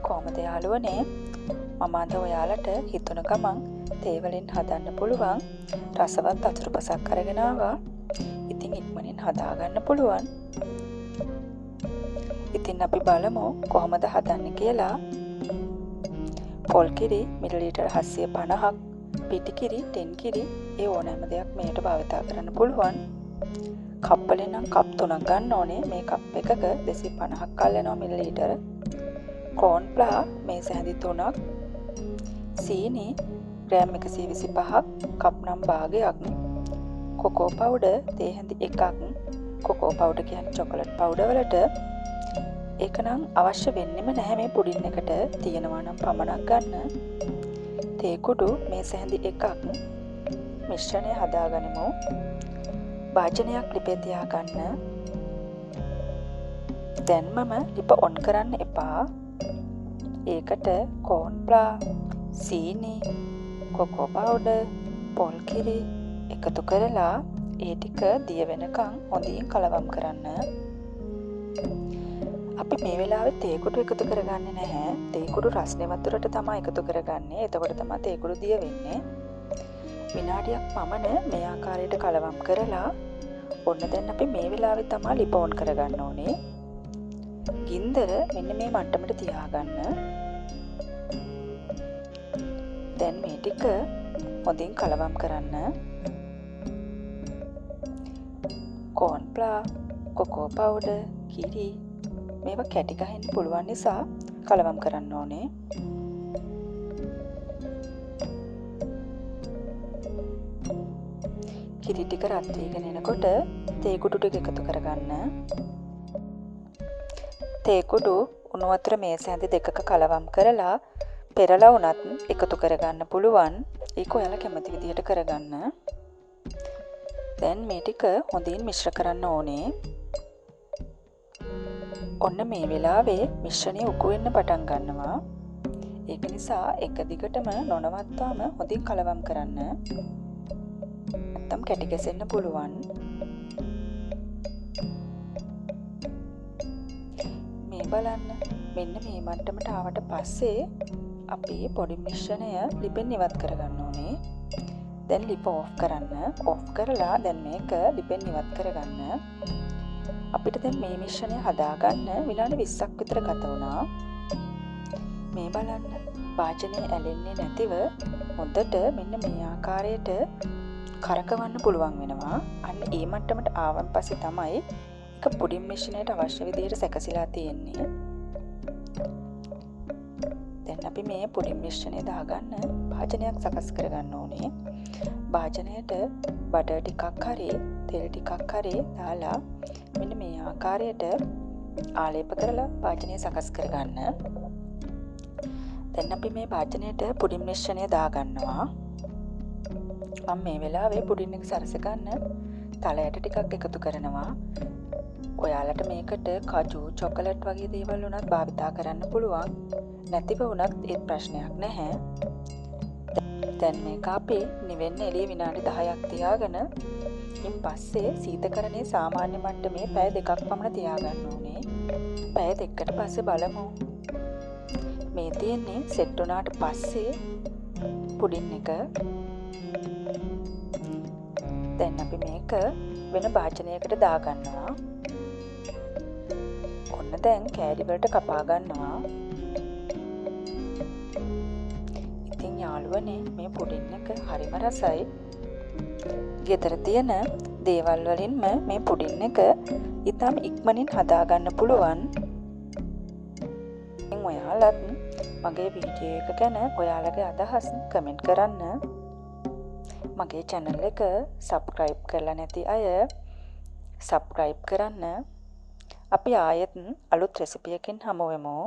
කොහොමද යාළුවනේ මම අද ඔයාලට හිතුණ ගමන් තේ වලින් හදන්න පුළුවන් රසවත් අතුරුපසක් අරගෙන ආවා. ඉතින් ඉක්මනින් හදාගන්න පුළුවන්. ඉතින් අපි බලමු කොහොමද හදන්නේ කියලා. පොල් කිරි මිලිලීටර් 750ක්, පිටි කිරි, ටෙන් කිරි ඒ ඕනෑම දෙයක් මේකට භාවිතා කරන්න පුළුවන්. කප් වලින් නම් කප් 3ක් ගන්න ඕනේ. මේ කප් එකක 250ක් අල්ලනවා මිලිලීටර. කෝන් ප්ලා මේස හැඳි 3ක්, සීනි ග්‍රෑම් 125ක්, කප් නම් භාගයක්, කොකෝ පවුඩර් තේ හැඳි 1ක්. කොකෝ පවුඩර් කියන්නේ චොකලට් පවුඩර් වලට. ඒක නම් අවශ්‍ය වෙන්නෙම නැහැ මේ පුඩින් එකට. තියෙනවා නම් පමණක් ගන්න. තේ කුඩු මේස හැඳි 1ක්. මිශ්‍රණය හදාගනිමු. භාජනයක් ලිපේ තියාගන්න. දැන් මම ලිප ඔන් කරන්න එපා. ඒකට කෝන් ප්ලා, සීනි, කොකෝ පවුඩර්, පොල් කිරි එකතු කරලා ඒ ටික දිය වෙනකන් හොඳින් කලවම් කරන්න. අපි මේ වෙලාවේ තේ කුඩු එකතු කරගන්නේ නැහැ. තේ කුඩු රස්නේ වතුරට තමයි එකතු කරගන්නේ. එතකොට තමයි තේ කුඩු දිය වෙන්නේ. විනාඩියක් පමණ මේ ආකාරයට කලවම් කරලා ඔන්න දැන් අපි මේ වෙලාවේ තමයි ලිප ඔන් කරගන්න ඕනේ. ගින්දර මෙන්න මේ මට්ටමට තියාගන්න. දැන් මේ ටික හොඳින් කලවම් කරන්න. කෝන් ප්ලා, කොකෝ පවුඩර්, කිරි මේවා කැටි ගහන්න පුළුවන් නිසා කලවම් කරන්න ඕනේ. කිරි ටික රත් වීගෙන එනකොට තේ කුඩු ටික එකතු කරගන්න. තේ කුඩු උණු වතුර මේස හැඳි 2ක කලවම් කරලා පෙරලා උනත් එකතු කරගන්න පුළුවන්. ඒක ඔයාලා කැමති විදිහට කරගන්න. දැන් මේ ටික හොඳින් මිශ්‍ර කරන්න ඕනේ. ඔන්න මේ වෙලාවේ මිශ්‍රණය උකු වෙන්න පටන් ගන්නවා. ඒක නිසා එක දිගටම නොනවත්වාම හොඳින් කලවම් කරන්න. නැත්තම් කැටි ගැසෙන්න පුළුවන්. මේ බලන්න. මෙන්න මේ මට්ටමට ආවට පස්සේ අපි පොඩි මිශ්‍රණය ලිපෙන් ඉවත් කරගන්න ඕනේ. දැන් ලිප ඕෆ් කරන්න. ඕෆ් කරලා දැන් මේක ලිපෙන් ඉවත් කරගන්න. අපිට දැන් මේ මිශ්‍රණය හදාගන්න විනාඩි 20ක් විතර ගත වුණා. මේ බලන්න. වාජනය ඇලෙන්නේ නැතිව හොඳට මෙන්න මේ ආකාරයට කරකවන්න පුළුවන් වෙනවා. අන්න ඒ මට්ටමට ආවන් පස්සේ තමයි එක පුඩින් මිශ්‍රණයට අවශ්‍ය විදිහට සැකසීලා තියෙන්නේ. දැන් අපි මේ පුඩින් මිශ්‍රණය දාගන්න භාජනයක් සකස් කරගන්න ඕනේ. භාජනයට බටර් ටිකක් හරි තෙල් ටිකක් හරි දාලා මෙන්න මේ ආකාරයට ආලේප කරලා භාජනය සකස් කරගන්න. දැන් අපි මේ භාජනයට පුඩින් මිශ්‍රණය දාගන්නවා. මම මේ වෙලාවේ පුඩින් එක සරස ගන්න තලයට ටිකක් එකතු කරනවා. ඔයාලට මේකට කජු, චොකලට් වගේ දේවල් උනත් භාවිතා කරන්න පුළුවන්. නැතිව උනත් ඒත් ප්‍රශ්නයක් නැහැ. දැන් මේක අපි නිවෙන්න එළිය විනාඩි 10ක් තියාගෙන ඉන් පස්සේ සීතකරණයේ සාමාන්‍ය මට්ටමේ පැය 2ක් පමණ තියාගන්න ඕනේ. පැය 2කට පස්සේ බලමු. මේ තියෙන්නේ සෙට් වුණාට පස්සේ පුඩින් එක. දැන් අපි මේක වෙන භාජනයකට දාගන්නවා. ඔන්න දැන් කෑලි වලට කපා ගන්නවා. ඉතින් යාළුවනේ මේ පුඩින් එක හරිම රසයි. ගෙදර තියෙන දේවල් වලින්ම මේ පුඩින් එක ඉතාම ඉක්මනින් හදාගන්න පුළුවන්. ඉතින් ඔයාලත් මගේ වීඩියෝ එක ගැන ඔයාලගේ අදහස් කමෙන්ට් කරන්න. මගේ channel එක subscribe කරලා නැති අය subscribe කරන්න. අපි ආයෙත් අලුත් රෙසිපි එකකින් හමු වෙමු.